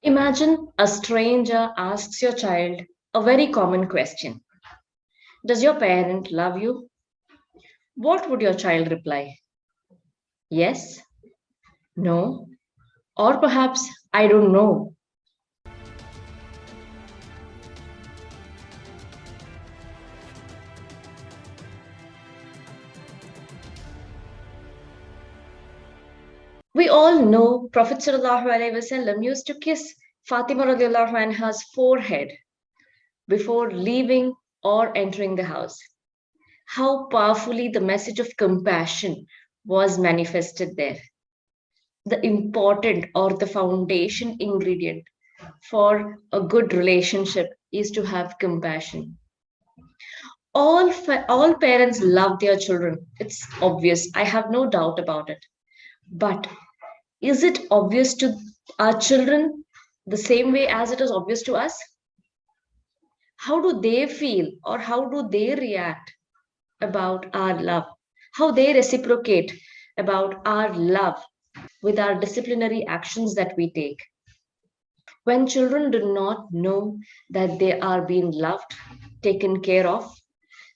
Imagine a stranger asks your child a very common question. Does your parent love you? What would your child reply? Yes, no, or perhaps I don't know. We all know Prophet Sallallahu Alaihi Wasallam used to kiss Fatima radiallahu anha's forehead before leaving or entering the house. How powerfully the message of compassion was manifested there. The important or the foundation ingredient for a good relationship is to have compassion. All parents love their children. It's obvious. I have no doubt about it. But is it obvious to our children the same way as it is obvious to us? How do they feel or how do they react about our love? How they reciprocate about our love with our disciplinary actions that we take? When children do not know that they are being loved, taken care of,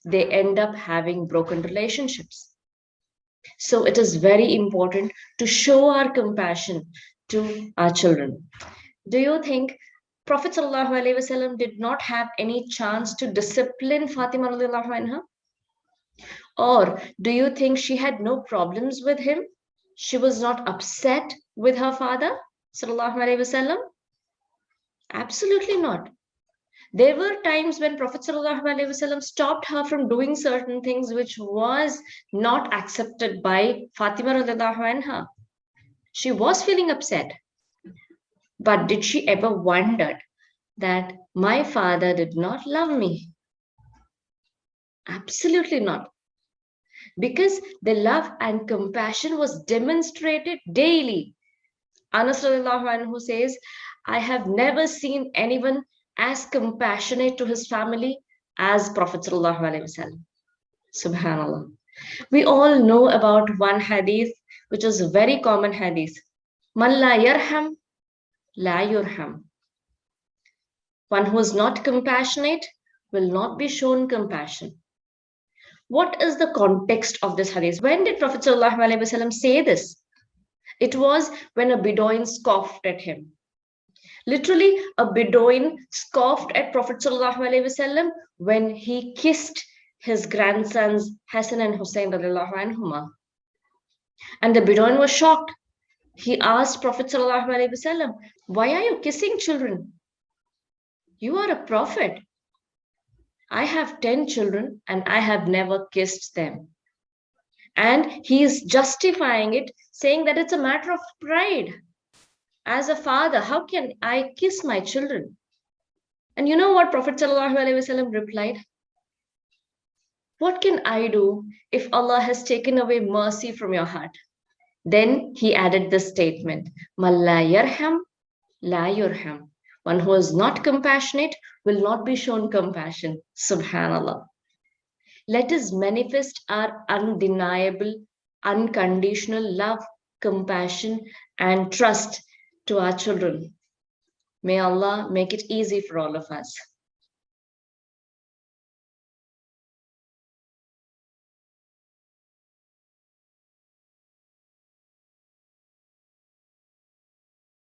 they end up having broken relationships. So it is very important to show our compassion to our children. Do you think Prophet ﷺ did not have any chance to discipline Fatima radiallahu anha? Or do you think she had no problems with him? She was not upset with her father sallallahu alaihi wasallam? Absolutely not. There were times when Prophet ﷺ stopped her from doing certain things which was not accepted by Fatima radiallahu anha. She was feeling upset. But did she ever wonder that my father did not love me? Absolutely not. Because the love and compassion was demonstrated daily. Anas radiallahu anhu says, I have never seen anyone as compassionate to his family as Prophet sallallahu alaihi wasallam. Subhanallah. We all know about one hadith, which is a very common hadith. Man la yarham, la yurham. One who is not compassionate will not be shown compassion. What is the context of this hadith? When did Prophet sallallahu alaihi wasallam say this? It was when a Bedouin scoffed at him. Literally, a Bedouin scoffed at Prophet ﷺ when he kissed his grandsons Hassan and Hussein anhuma. And the Bedouin was shocked. He asked Prophet ﷺ, why are you kissing children? You are a prophet. I have 10 children and I have never kissed them. And he is justifying it, saying that it's a matter of pride. As a father, how can I kiss my children? And you know what Prophet ﷺ replied? What can I do if Allah has taken away mercy from your heart? Then he added this statement, Man la yarham, la yurham. One who is not compassionate will not be shown compassion. Subhanallah. Let us manifest our undeniable, unconditional love, compassion, and trust to our children. May Allah make it easy for all of us.